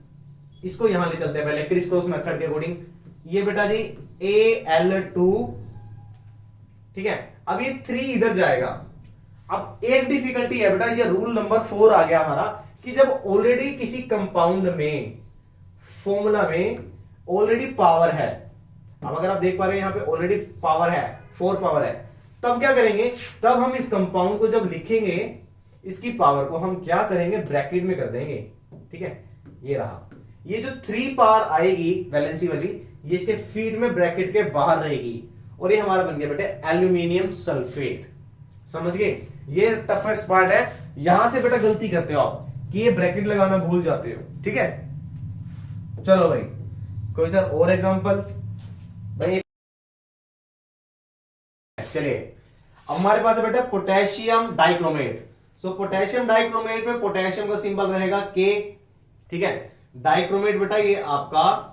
इसको यहां ले चलते हैं पहले क्रिस क्रॉस मेथड के अकॉर्डिंग। ये बेटा जी Al2, ठीक है। अब ये 3 इधर जाएगा। अब एक डिफिकल्टी है बेटा, ये रूल नंबर 4 आ गया हमारा, कि जब ऑलरेडी किसी कंपाउंड में फॉर्मूला में ऑलरेडी पावर है, अब अगर आप देख पा रहे हैं यहां पे ऑलरेडी पावर है, 4 पावर है, तब क्या करेंगे, तब हम इस कंपाउंड को जब लिखेंगे, इसकी पावर को हम क्या करेंगे, ब्रैकेट में कर देंगे, ठीक है। ये रहा, ये जो 3 पावर आएगी वैलेंसी वाली, ये इसके फीड में ब्रैकेट के बाहर रहेगी, और ये हमारा बन गया बेटे एल्यूमिनियम सल्फेट, समझ गए। ये टफेस्ट पार्ट है, यहां से बेटा गलती करते हो आप कि ये ब्रैकेट लगाना भूल जाते हो, ठीक है। चलो भाई कोई सर और एग्जांपल भाई, चलिए अब हमारे पास है बेटा पोटेशियम डाइक्रोमेट। सो पोटेशियम डाइक्रोमेट में पोटेशियम का सिंबल रहेगा K, ठीक है। डाइक्रोमेट बेटा ये आपका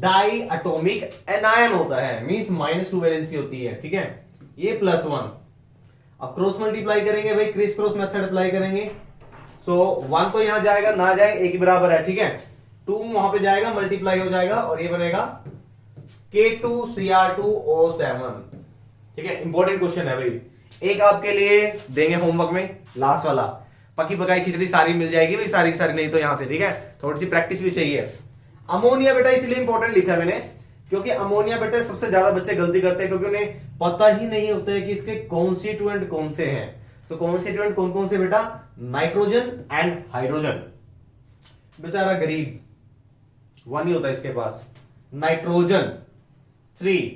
डाई एटॉमिक एनायन होता है, मींस -2 वैलेंसी होती है, ठीक है। ये +1। अब क्रॉस मल्टीप्लाई करेंगे भाई, क्रिस क्रॉस मेथड अप्लाई करेंगे। सो 1 तो यहां जाएगा, ना जाए, एक ही बराबर है, ठीक है। 2 वहां पे जाएगा, मल्टीप्लाई हो जाएगा और ये बनेगा K2Cr2O7, ठीक है। इंपॉर्टेंट क्वेश्चन है भाई, एक आपके लिए देंगे होमवर्क में, लास्ट वाला। पकी पकाई खिचड़ी सारी मिल जाएगी भाई, सारी की सारी नहीं तो यहां से, ठीक है। थोड़ी सी प्रैक्टिस भी चाहिए। अमोनिया बेटा इसलिए इंपॉर्टेंट लिखा है मैंने, क्योंकि अमोनिया बेटा सबसे ज्यादा बच्चे गलती करते हैं, क्योंकि उन्हें पता ही नहीं होता है कि इसके कॉन्स्टिट्यूएंट कौन से हैं। सो कॉन्स्टिट्यूएंट कौन कौन से बेटा? Nitrogen and hydrogen. बेचारा गरीब, 1 ही होता है इसके पास, नाइट्रोजन 3,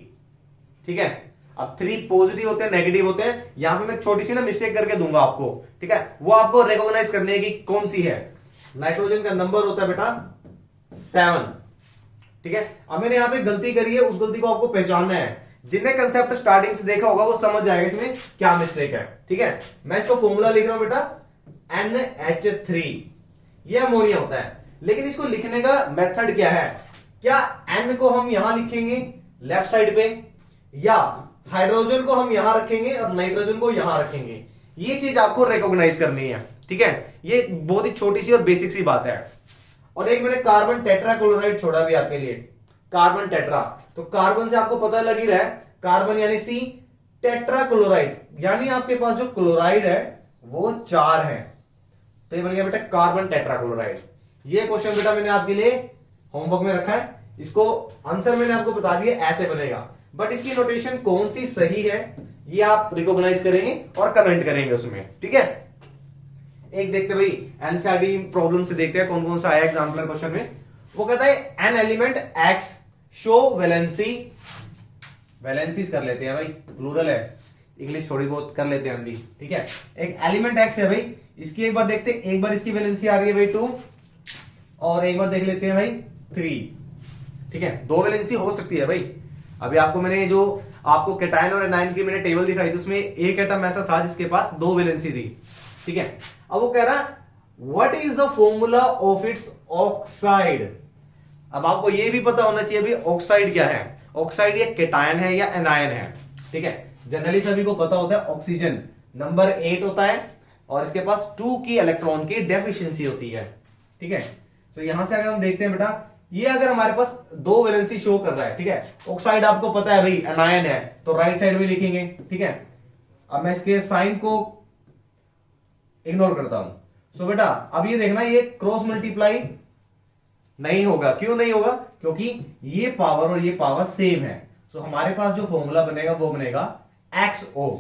ठीक है। अब 3 पॉजिटिव होते हैं, नेगेटिव होते हैं। यहां पे मैं छोटी सी ना मिस्टेक करके दूंगा आपको, ठीक है। वो आपको रिकॉग्नाइज करने की कौन सी है। नाइट्रोजन का नंबर होता है बेटा 7, ठीक है। अब मैंने यहां पे गलती करी है, उस गलती को आपको पहचानना है। जिन्हें कंसेप्ट स्टार्टिंग से देखा होगा वो समझ जाएगा इसमें क्या मिस्टेक है, ठीक है। मैं इसको फॉर्मूला लिख रहा हूं बेटा NH3, ये अमोनिया होता है। लेकिन इसको लिखने का मेथड क्या है? क्या N को हम यहां लिखेंगे लेफ्ट साइड पे, या हाइड्रोजन को हम यहां रखेंगे और नाइट्रोजन को यहां रखेंगे? ये चीज आपको रिकॉग्नाइज करनी है, ठीक है। ये बहुत ही छोटी सी और बेसिक सी बात है। और एक मैंने कार्बन टेट्राक्लोराइड छोड़ा भी आपके लिए, कार्बन टेट्रा। तो कार्बन से आपको पता लग ही रहा है, कार्बन यानी C, टेट्राक्लोराइड यानी आपके पास जो क्लोराइड है वो 4 है। तो ये बन गया बेटा कार्बन टेट्राक्लोराइड। ये क्वेश्चन बेटा मैंने आपके लिए होमवर्क में रखा है, इसको आंसर मैंने आपको बता दिया, ऐसे बनेगा। बट इसकी नोटेशन कौन सी सही है ये आप रिकॉग्नाइज करेंगे और कमेंट करेंगे उसमें, ठीक है। एक देखते भाई एनसीईआरटी प्रॉब्लम से देखते हैं कौन कौन सा आया एग्जाम्पलर क्वेश्चन में। वो कहता है an element x show valency, valencies कर लेते हैं भाई, प्लूरल है, इंग्लिश थोड़ी बहुत कर लेते हैं हम भी, ठीक है। एक एलिमेंट एक्स है भाई, इसकी एक बार देखते हैं, एक बार इसकी वैलेंसी आ रही है भाई 2, और एक बार देख लेते हैं भाई 3, ठीक है। 2 वैलेंसी हो सकती है भाई। अभी आपको मैंने जो आपको कैटायन और एनायन की मैंने टेबल दिखाई थी, उसमें एक एटम ऐसा था जिसके पास 2 वैलेंसी थी, ठीक है। अब वो कह रहा है what is the formula of its oxide. अब आपको ये भी पता होना चाहिए भाई ऑक्साइड क्या है। ऑक्साइड ये कैटायन है या एनायन है, ठीक है। जनरली सभी को पता होता है ऑक्सीजन नंबर 8 होता है और इसके पास 2 की इलेक्ट्रॉन की डेफिशिएंसी होती है, ठीक है। तो यहां से अगर हम देखते हैं बेटा, ये अगर हमारे पास 2 वैलेंसी शो कर रहा है, ठीक है। ऑक्साइड आपको पता है भाई एनायन है, तो राइट साइड में लिखेंगे, ठीक है। अब मैं इसके साइन को इग्नोर करता हूं। सो बेटा अब ये देखना, ये क्रॉस मल्टीप्लाई नहीं होगा। क्यों नहीं होगा? क्योंकि ये पावर और ये पावर सेम है। सो हमारे पास जो फॉर्मूला बनेगा वो बनेगा XO,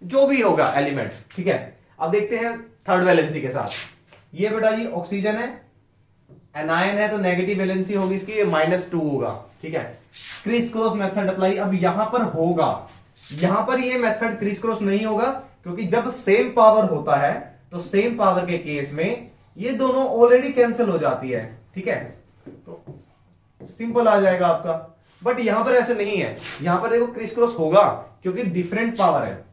जो भी होगा एलिमेंट, ठीक है। अब देखते हैं थर्ड वैलेंसी के साथ। ये बेटा जी ऑक्सीजन है, एनायन है, तो नेगेटिव वैलेंसी होगी इसकी, ये -2 होगा, ठीक है। क्रिस क्रॉस मेथड अप्लाई अब यहां पर होगा, यहां पर ये मेथड क्रिस क्रॉस नहीं होगा, क्योंकि जब सेम पावर होता है तो सेम पावर के केस में ये दोनों ऑलरेडी कैंसिल हो जाती है, ठीक है। तो सिंपल आ जाएगा आपका। बट यहां पर ऐसे नहीं है, यहां पर देखो क्रिस क्रॉस होगा, क्योंकि डिफरेंट पावर है।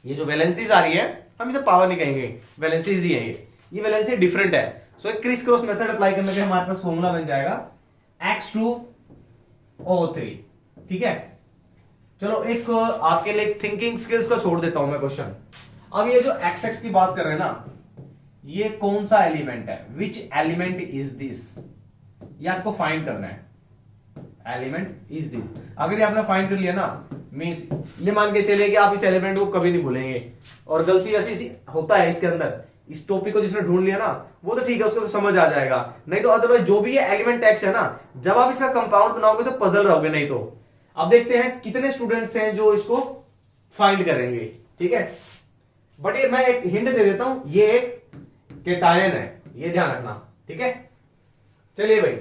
ये जो वैलेंसीज आ रही है, हम इसे पावर नहीं कहेंगे, वैलेंसीज ही है ये वैलेंसी डिफरेंट है। सो एक क्रिस क्रॉस मेथड अप्लाई करने के हमारे पास फॉर्मूला बन जाएगा X2O3, ठीक है। चलो एक आपके लिए थिंकिंग स्किल्स को छोड़ देता हूं मैं क्वेश्चन। अब ये जो XX की बात कर रहे हैं ना, ये कौन सा एलिमेंट है, विच एलिमेंट इज दिस, ये आपको फाइंड करना है। एलिमेंट इज दिस, अगर ये आपने फाइंड कर लिया ना, मींस ये मान के चलिए कि आप इस एलिमेंट को कभी नहीं भूलेंगे। और गलती वैसी होता है इसके अंदर, इस टॉपिक को जिसने ढूंढ लिया ना वो तो ठीक है, उसको तो समझ आ जाएगा, नहीं तो अदरवाइज जो भी है एलिमेंट एक्स है ना, जब आप इसका कंपाउंड बनाओगे तो पजल रहोगे नहीं तो। अब देखते हैं कितने स्टूडेंट्स हैं जो इसको फाइंड करेंगे, ठीक है। बट ये मैं एक हिंट दे देता हूं, ये एक कैटायन है, ये ध्यान रखना, ठीक है। चलिए भाई,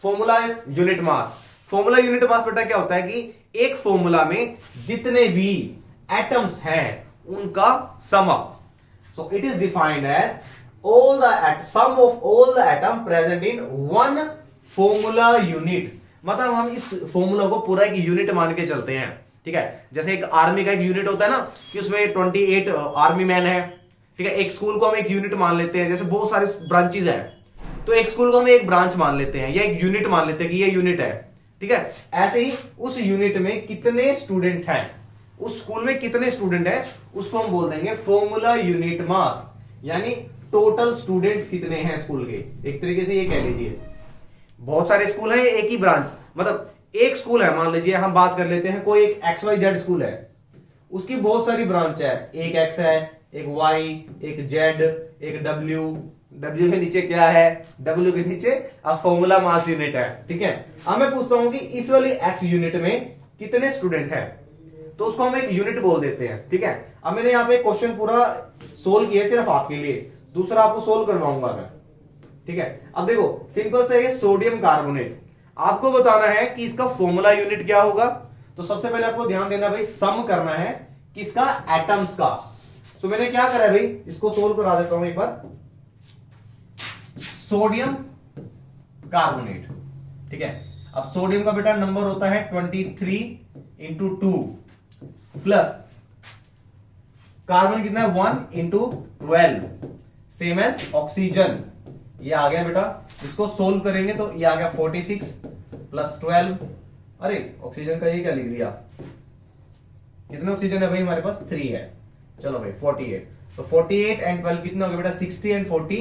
formula unit mass. Formula unit mass बेटा क्या होता है कि एक फॉर्मूला में जितने भी एटम्स हैं उनका sum up. So it is defined as all the sum of all the atom present in one formula unit। मतलब हम इस फॉर्मूला को पूरा एक यूनिट मान के चलते हैं, ठीक है। जैसे एक आर्मी का एक यूनिट होता है ना, कि उसमें 28 आर्मी मैन है, ठीक है। एक स्कूल को हम एक यूनिट मान लेते हैं, जैसे बहुत सारे ब्रांचेज हैं, तो एक स्कूल को हम एक ब्रांच मान लेते हैं या एक यूनिट मान लेते हैं कि ये यूनिट है, ठीक है। ऐसे ही उस यूनिट में कितने स्टूडेंट हैं, उस स्कूल में कितने स्टूडेंट है उसको हम बोल देंगे फॉर्मूला यूनिट मास, यानी टोटल स्टूडेंट्स कितने हैं स्कूल के, एक तरीके से ये कह लीजिए। बहुत सारे स्कूल हैं, एक ही ब्रांच, मतलब एक स्कूल है, मान लीजिए हम बात कर लेते हैं कोई एक XYZ स्कूल है, उसकी बहुत सारी ब्रांच है, एक X है, एक Y, एक Z, एक W के नीचे क्या है, W के नीचे अब फॉर्मूला मास यूनिट है, ठीक है। अब मैं पूछता हूं कि इस वाली X यूनिट में कितने स्टूडेंट हैं, तो उसको हम एक यूनिट बोल देते हैं, ठीक है। अब मैंने यहाँ पे क्वेश्चन पूरा सोल्व किया सिर्फ आपके लिए, दूसरा आपको सोल्व करवाऊंगा मैं, ठीक है। अब देखो सिंपल से ये सोडियम कार्बोनेट, आपको बताना है कि इसका फॉर्मूला यूनिट क्या होगा। तो सबसे पहले आपको ध्यान देना भाई, सम करना है किसका, एटम्स का। तो मैंने क्या करा है भाई, इसको सोल्व करा देता हूं एक बार। सोडियम कार्बोनेट, ठीक है। अब सोडियम का बेटा नंबर होता है 23 इंटू 2 प्लस कार्बन कितना है 1 इंटू 12 सेम एज ऑक्सीजन, ये आ गया बेटा। इसको सोल्व करेंगे तो ये आ गया 46 प्लस 12, अरे ऑक्सीजन का ये क्या लिख दिया, कितने ऑक्सीजन है भाई हमारे पास, 3 है, चलो भाई 48, तो 48 एंड 12 कितना हो गया बेटा, 60 and 40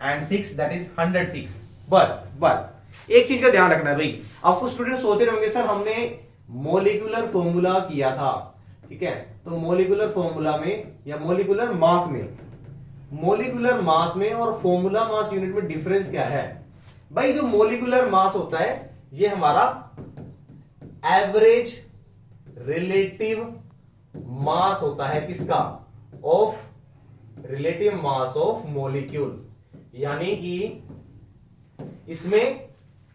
and 6 that is 106। But एक चीज का ध्यान रखना है भाई, आपको स्टूडेंट सोच रहे होंगे सर हमने मोलिकुलर फॉर्मूला किया था, ठीक है। तो मोलिकुलर फॉर्मूला में या मोलिकुलर मास में और फॉर्मूला मास यूनिट में डिफरेंस क्या है भाई। जो मोलिकुलर मास होता है ये हमारा एवरेज रिलेटिव मास होता है, किसका, of relative mass of molecule, यानी कि इसमें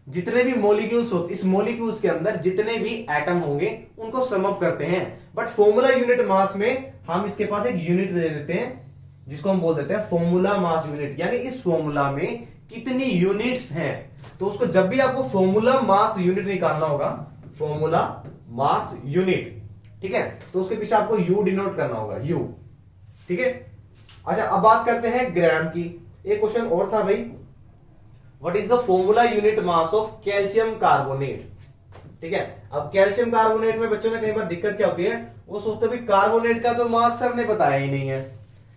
जितने भी मॉलिक्यूल्स होते, इस मॉलिक्यूल्स के अंदर जितने भी एटम होंगे उनको सम अप करते हैं। बट फॉर्मूला यूनिट मास में हम इसके पास एक यूनिट दे देते हैं जिसको हम बोल देते हैं फॉर्मूला मास यूनिट, यानी इस फॉर्मूला में कितनी यूनिट्स हैं। तो उसको जब भी आपको फॉर्मूला मास यूनिट निकालना होगा, फॉर्मूला मास यूनिट, ठीक है, तो उसके पीछे आपको यू डिनोट करना होगा, यू, ठीक है। अच्छा अब बात करते हैं ग्राम की। एक क्वेश्चन और था भाई, what is the formula unit mass of calcium carbonate, ठीक है। अब कैल्शियम कार्बोनेट में बच्चों में कई बार दिक्कत क्या होती है, वो सोचते हैं कार्बोनेट का तो मास सर ने बताया ही नहीं है।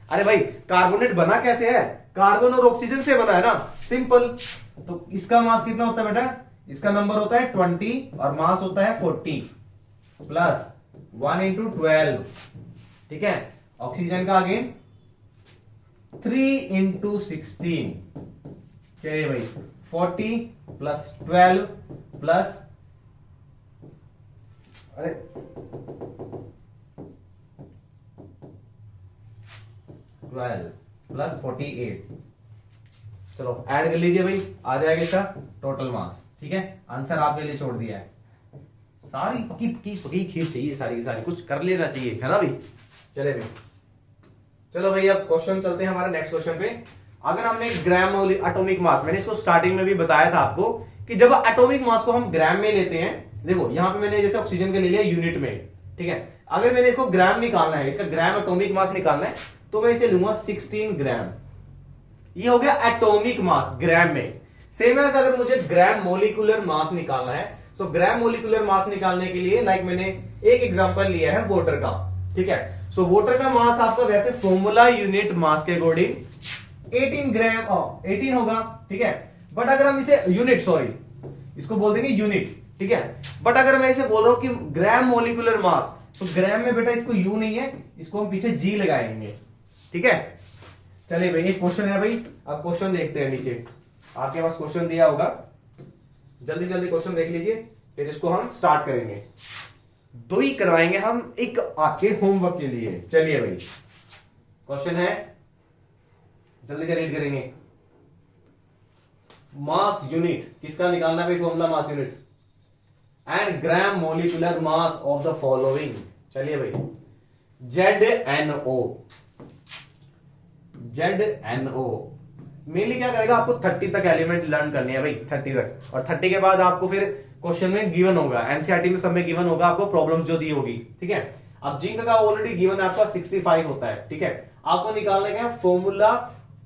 अरे भाई कार्बोनेट बना कैसे है, कार्बन और ऑक्सीजन से बना है ना, सिंपल। तो इसका मास कितना होता है बेटा, इसका नंबर होता है 20 और मास होता है 40 प्लस 1 इंटू 12, ठीक है। ऑक्सीजन का अगेन 3 इंटू 16, चलिए भाई 40 प्लस 12 प्लस, अरे 12 प्लस 48, चलो ऐड कर लीजिए भाई, आ जाएगा इसका टोटल मास, ठीक है। आंसर आपके लिए छोड़ दिया है, सारी पकी पकी पकी खीर चाहिए, सारी की सारी कुछ कर लेना चाहिए, है ना भाई। चले भाई, चलो भाई अब क्वेश्चन चलते हैं हमारे नेक्स्ट क्वेश्चन पे। अगर हमने ग्राम एटॉमिक मास, मैंने इसको स्टार्टिंग में भी बताया था आपको कि जब एटॉमिक मास को हम ग्राम में लेते हैं, देखो यहां पे मैंने जैसे ऑक्सीजन के ले लिया यूनिट में, ठीक है। अगर मैंने इसको ग्राम निकालना है, इसका ग्राम एटॉमिक मास निकालना है, तो मैं इसे लूंगा 16 ग्राम, ये हो गया एटॉमिक मास ग्राम में। सेम एज अगर मुझे ग्राम मोलिकुलर मास निकालना है, सो ग्राम मोलिकुलर मास निकालने के लिए लाइक मैंने एक एग्जांपल लिया है वाटर का, ठीक है। सो वाटर का मास आपका वैसे फॉर्मूला यूनिट मास के अकॉर्डिंग 18 ग्राम 18 होगा, ठीक है। बट अगर हम इसे यूनिट, सॉरी इसको बोल देंगे यूनिट, ठीक है। बट अगर मैं इसे बोल रहा हूं कि ग्राम मोलिकुलर मास, तो ग्राम में बेटा इसको यू नहीं है, इसको हम पीछे जी लगाएंगे, ठीक है। चलिए भाई एक क्वेश्चन है भाई, अब क्वेश्चन देखते हैं, नीचे आपके पास क्वेश्चन दिया होगा, जल्दी जल्दी क्वेश्चन देख लीजिए, फिर इसको हम स्टार्ट करेंगे, 2 ही करवाएंगे हम एक आपके होमवर्क के लिए। चलिए भाई क्वेश्चन है, जल्दी से रीड करेंगे। मास यूनिट किसका निकालना भाई, formula mass unit and gram molecular mass of the following. चलिए भाई ZNO मेनली क्या करेगा, आपको 30 तक एलिमेंट लर्न करनी है भाई, 30 तक, और 30 के बाद आपको फिर क्वेश्चन में गिवन होगा, एनसीईआरटी में सब में गिवन होगा आपको प्रॉब्लम जो दी होगी, ठीक है। अब जिंक का ऑलरेडी गिवन आपका 65 होता है, ठीक है। आपको निकालने का formula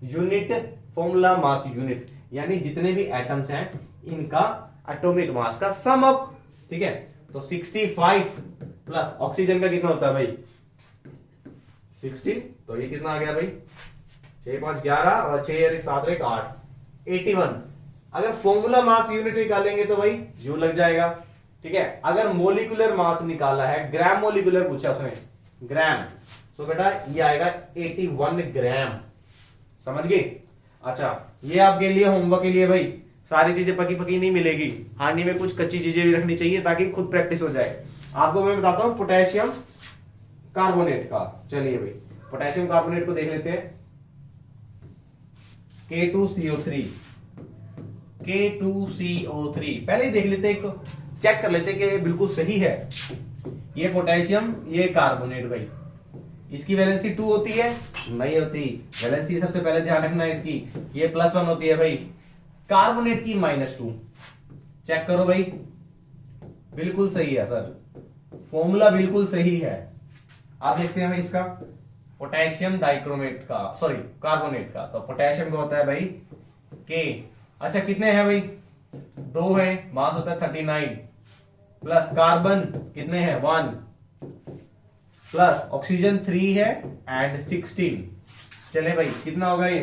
unit, formula mass unit, यानी जितने भी एटम्स हैं इनका एटॉमिक मास का सम अप, ठीक है। तो 65 प्लस ऑक्सीजन का कितना होता है भाई 16, तो ये कितना आ गया भाई 6 5 11 और 6 और 7 1 8 81। अगर फॉर्मूला मास यूनिट निकालेंगे तो भाई जूल लग जाएगा। ठीक है, अगर मोलिकुलर मास निकाला है, ग्राम मोलिकुलर पूछा उसने, ग्राम, तो बेटा ये आएगा 81 ग्राम। समझ गए? अच्छा, ये आपके लिए होमवर्क के लिए भाई, सारी चीजें पकी पकी नहीं मिलेगी, हानि में कुछ कच्ची चीजें भी रखनी चाहिए ताकि खुद प्रैक्टिस हो जाए। आपको मैं बताता हूं पोटेशियम कार्बोनेट का। चलिए भाई पोटेशियम कार्बोनेट को देख लेते हैं। K2CO3, K2CO3 पहले ही देख लेते हैं, चेक कर लेते हैं कि बिल्कुल सही है। ये पोटेशियम, ये कार्बोनेट भाई, इसकी वैलेंसी 2 होती है? नहीं होती। वैलेंसी सबसे पहले ध्यान रखना है इसकी, ये +1 होती है भाई। कार्बोनेट की -2। चेक करो भाई, बिल्कुल सही है सर, फॉर्मूला बिल्कुल सही है। आप देखते हैं भाई इसका पोटेशियम डाइक्रोमेट का, सॉरी कार्बोनेट का, तो पोटेशियम का होता है भाई K। अच्छा कितने हैं भाई 2 है, मास होता है 39, प्लस कार्बन कितने हैं 1, प्लस ऑक्सीजन 3 है एंड 16। चले भाई कितना होगा ये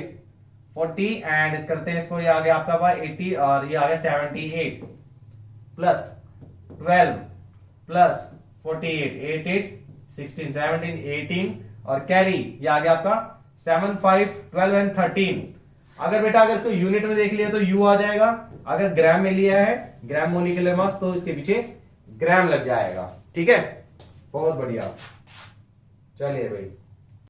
40 एंड करते हैं इसको, ये आ गया आपका पास 80 और ये आ गया 78, प्लस 12 प्लस 48 8 8 16 17 18 और कैरी ये आ गया आपका 7 5 12 एंड 13। अगर बेटा अगर कोई यूनिट में देख लिया तो यू आ जाएगा, अगर ग्राम में लिया है ग्राम मोलिकुलर मास तो इसके पीछे ग्राम लग जाएगा। ठीक है, बहुत बढ़िया। चलिए भाई